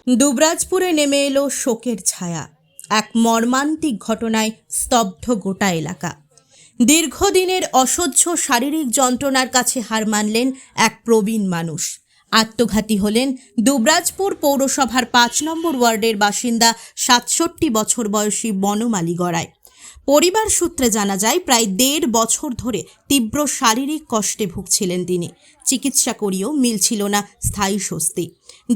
দুবরাজপুরে নেমে এলো শোকের ছায়া। এক মর্মান্তিক ঘটনায় স্তব্ধ গোটা এলাকা। দীর্ঘদিনের অসহ্য শারীরিক যন্ত্রণার কাছে হার মানলেন এক প্রবীণ মানুষ। আত্মঘাতী হলেন দুবরাজপুর পৌরসভার ৫ নম্বর ওয়ার্ডের বাসিন্দা ৬৭ বছর বয়সী বনমালী গড়াই। পরিবার সূত্রে জানা যায়, প্রায় ১.৫ বছর ধরে তীব্র শারীরিক কষ্টে ভুগছিলেন তিনি। চিকিৎসা করিয়েও মিলছিল না স্থায়ী স্বস্তি।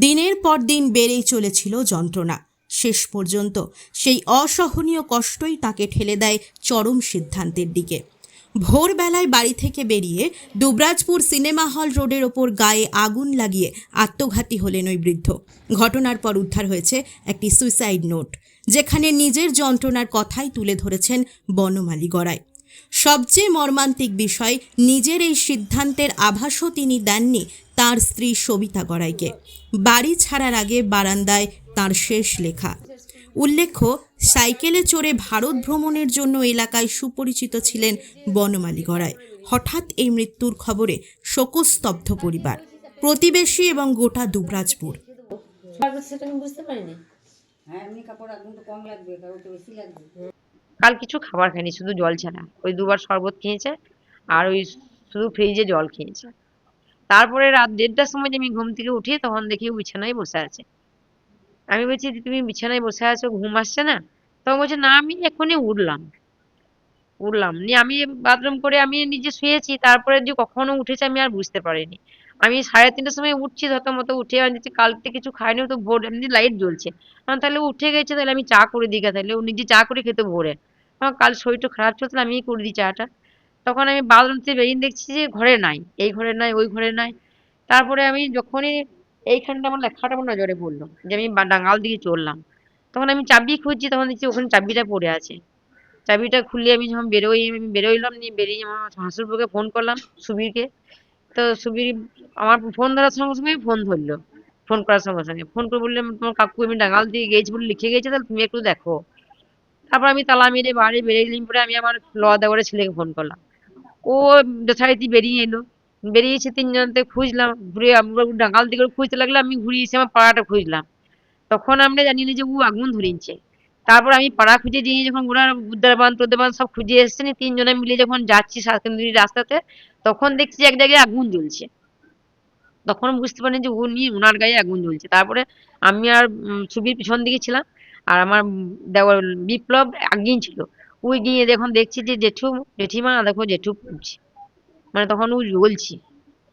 দিনের পর দিন বেড়েই চলেছিল যন্ত্রণা। শেষ পর্যন্ত সেই অসহনীয় কষ্টই তাকে ঠেলে দেয় চরম সিদ্ধান্তের দিকে। ভোরবেলায় বাড়ি থেকে বেরিয়ে দুবরাজপুর সিনেমা হল রোডের ওপর গায়ে আগুন লাগিয়ে আত্মঘাতী হলেন ওই বৃদ্ধ। ঘটনার পর উদ্ধার হয়েছে একটি সুইসাইড নোট, যেখানে নিজের যন্ত্রণার কথাই তুলে ধরেছেন বনমালী গড়াই। সবচেয়ে মর্মান্তিক বিষয়, নিজের এই সিদ্ধান্তের আভাসও তিনি দেননি তার স্ত্রী সবিতা গড়াইকে। বাড়ি ছাড়ার আগে বারান্দায় তার শেষ লেখা। উল্লেখ্য, সাইকেলে চড়ে ভারত ভ্রমণের জন্য এলাকায় সুপরিচিত ছিলেন বনমালী গড়াই। হঠাৎ এই মৃত্যুর খবরে শোকস্তব্ধ পরিবার, প্রতিবেশী এবং গোটা দুবরাজপুর। কাল কিছু খাবার খায়নি, শুধু জল ছাড়া। ওই ২ বার শরবত খেয়েছে আর ওই শুধু ফ্রিজে জল খেয়েছে। তারপরে রাত ১:৩০টার সময় আমি ঘুম থেকে উঠি, তখন দেখি ও বিছানায় বসে আছে। আমি বলছি, তুমি বিছানায় বসে আছো, ঘুম আসছে না? তখন বলছে, না আমি এখনই উঠলাম নিয়ে আমি বাথরুম করে আমি নিজে শুয়েছি। তারপরে যে কখনো উঠেছে আমি আর বুঝতে পারিনি। আমি ৩:৩০টার সময় উঠছি, থতমত উঠে আমি দেখছি কালকে কিছু খাইনি, তো ভোর এমনি লাইট জ্বলছে। তাহলে ও উঠে গেছে, তাহলে আমি চা করে দিই গা, তাহলে ও নিজে চা করে খেত ভোরে। আমার কাল শরীরটা খারাপ চলছিল, আমিই করে দিই চাটা। তখন আমি বাথরুম থেকে বেরিয়ে দেখছি যে ঘরে নাই, এই ঘরে নাই, ওই ঘরে নাই। তারপরে আমি যখনই এইখানটা আমার লেখাটা আমার নজরে পড়লো যে আমি ডাঙ্গাল দিকে চললাম, তখন আমি চাবি খুঁজছি, তখন দেখছি ওখানে চাবিটা পড়ে আছে। চাবিটা খুলে আমি যখন বেরোইলাম, নিয়ে বেরিয়ে আমার হাসুরবুকে ফোন করলাম, সুবীরকে। তো সুবীর আমার ফোন ধরার সঙ্গে সঙ্গে ফোন ধরলো। ফোন করার সঙ্গে সঙ্গে ফোন করে বললাম, তোমার কাকু আমি ডাঙ্গাল দিয়ে গেছি বলে লিখে গেছে, তাহলে তুমি একটু দেখো। তারপর আমি তালা মেরে বাড়ি বেরিয়ে পরে আমি আমার দেওয়ারের ছেলেকে ফোন করলাম। ও যথারীতি বেরিয়ে এলো। বেরিয়ে এসে ৩ জনকে খুঁজলাম, ঘুরে আমরা ডাঙ্গাল দিকে খুঁজতে লাগলাম, আমি ঘুরিয়ে এসে আমার পাড়াটা খুঁজলাম। তখন আমরা জানি না যে ও আগুন ধরিয়েছে। তারপর আমি পাড়া খুঁজে দিয়ে যখন ওরা উদ্ধারবান প্রদ্ধারবান সব খুঁজে এসছেন, ৩ জনে মিলে যখন যাচ্ছি শালকেন্দুরি রাস্তাতে, তখন দেখছি এক জায়গায় আগুন জ্বলছে। তখন বুঝতে পারিনি যে ওনার গায়ে আগুন জ্বলছে। তারপরে আমি আর সুবীর পিছন দিকে ছিলাম, আর আমার দেওয়ার বিপ্লব আগেই ছিল। ওই গিয়ে যখন দেখছি যে জেঠিমা দেখো জেঠু পুড়ছে, মানে তখন ও জ্বলছে।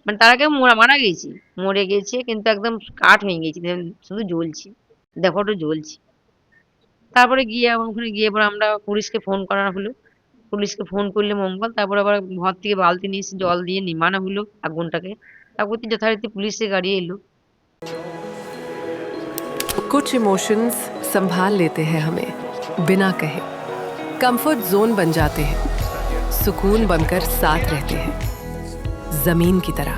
মানে তার আগে মারা গেছি, মরে গেছে কিন্তু একদম কাঠ হয়ে গেছে, শুধু জ্বলছে, দেখো ওটা জ্বলছে। তারপরে গিয়ে ওখানে গিয়ে পরে আমরা পুলিশকে ফোন করা হলো। পুলিশকে ফোন করলে মঙ্গল, তারপরে আবার ঘর থেকে বালতি নিয়ে এসে জল দিয়ে নিমানো হলো আগুনটাকে। তারপর যথারীতি পুলিশের গাড়ি এলো। कुछ इमोशंस संभाल लेते हैं हमें बिना कहे, कंफर्ट जोन बन जाते हैं, सुकून बनकर साथ रहते हैं, जमीन की तरह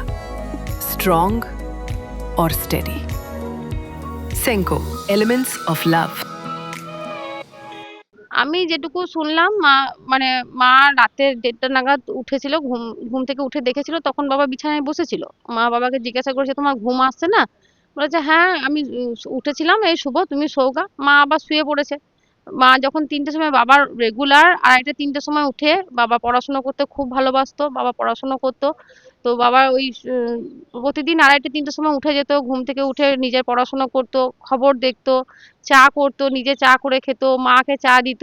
स्ट्रॉन्ग और steady. Senco elements of love. আমি যেটুকু শুনলাম, মা রাতে ১:৩০ নাগাদ উঠেছিল, ঘুম ঘুম থেকে উঠে দেখেছিল তখন বাবা বিছানায় বসেছিল। মা বাবাকে জিজ্ঞাসা করেছে, তোমার ঘুম আসছে না? বলেছে, হ্যাঁ আমি উঠেছিলাম, এই শুভ তুমি শোগা। মা আবার শুয়ে পড়েছে। মা যখন ৩টের সময়, বাবার রেগুলার ২:৩০-৩টের সময় উঠে, বাবা পড়াশোনা করতে খুব ভালোবাসতো, বাবা পড়াশোনা করতো। তো বাবা ওই প্রতিদিন ২:৩০-৩টের সময় উঠে যেত, ঘুম থেকে উঠে নিজের পড়াশোনা করতো, খবর দেখতো, চা করতো, নিজে চা করে খেত, মাকে চা দিত,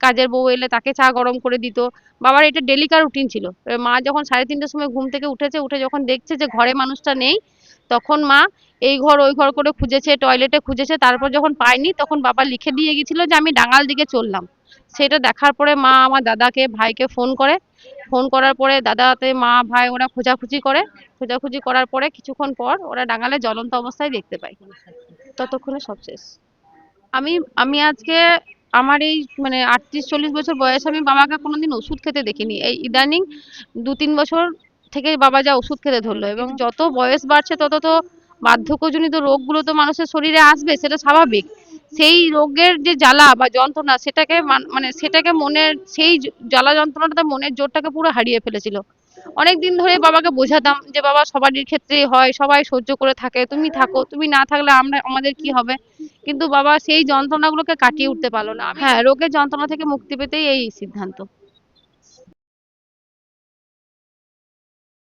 কাজের বউ এলে তাকে চা গরম করে দিত। বাবার এটা ডেলিকার রুটিন ছিল। মা যখন ৩:৩০টার সময় ঘুম থেকে উঠেছে, উঠে যখন দেখছে যে ঘরে মানুষটা নেই, তখন মা এই ঘর ওই ঘর করে খুঁজেছে, টয়লেটে খুঁজেছে। তারপর যখন পায়নি, তখন বাবা লিখে দিয়ে গেছিল যে আমি ডাঙ্গাল দিকে চললাম। সেটা দেখার পরে মা আমার দাদাকে, ভাইকে ফোন করে। ফোন করার পরে দাদাতে, মা, ভাই ওরা খোঁজাখুঁজি করে। খোঁজাখুঁজি করার পরে কিছুক্ষণ পর ওরা ডাঙ্গালে জ্বলন্ত অবস্থায় দেখতে পায়। ততক্ষণে সব শেষ। আমি আমি আজকে আমার এই ৩৮-৪০ বছর বয়সে আমি বাবাকে কোনোদিন ওষুধ খেতে দেখিনি। এই ইদানিং ২-৩ বছর থেকে বাবা যা ওষুধ খেতে ধরলো, এবং যত বয়স বাড়ছে তত তো বার্ধক্যজনিত রোগগুলো তো মানুষের শরীরে আসবে, সেটা স্বাভাবিক। সেই রোগের যে জ্বালা বা যন্ত্রণা, সেটাকে সেটাকে মনের সেই জ্বালা যন্ত্রণাটা মনের জোরটাকে পুরো হারিয়ে ফেলেছিল। অনেক দিন ধরে বাবাকে বোঝাতাম যে বাবা সবারই ক্ষেত্রেই হয়, সবাই সহ্য করে থাকে, তুমি থাকো, তুমি না থাকলে আমাদের কি হবে। কিন্তু বাবা সেই যন্ত্রণাগুলোকে কাটিয়ে উঠতে পারলো না। হ্যাঁ, রোগের যন্ত্রণা থেকে মুক্তি পেতেই এই সিদ্ধান্ত।